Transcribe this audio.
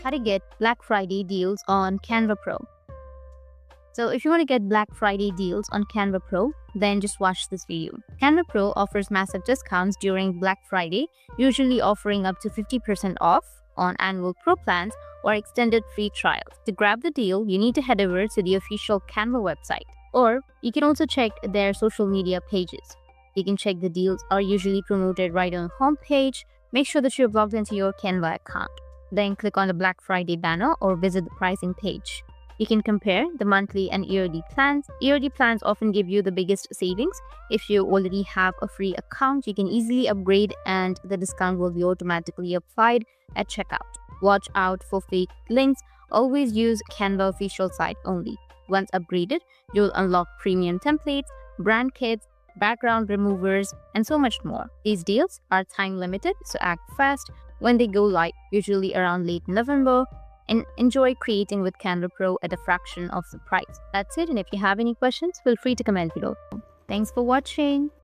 how to get Black Friday deals on Canva Pro. So if you want to get Black Friday deals on Canva Pro, then just watch this video. Canva Pro offers massive discounts during Black Friday, usually offering up to 50% off on annual Pro plans or extended free trials. To grab the deal, you need to head over to the official Canva website, or you can also check their social media pages. You can check the deals are usually promoted right on the homepage. Make sure that you're logged into your Canva account. Then click on the Black Friday banner or visit the pricing page. You can compare the monthly and yearly plans. Yearly plans often give you the biggest savings. If you already have a free account, you can easily upgrade and the discount will be automatically applied at checkout. Watch out for fake links. Always use Canva official site only. Once upgraded, you'll unlock premium templates, brand kits, background removers, and so much more. These deals are time limited, so act fast when they go live, usually around late November. And enjoy creating with Canva Pro at a fraction of the price. That's it, and if you have any questions, feel free to comment below. Thanks for watching.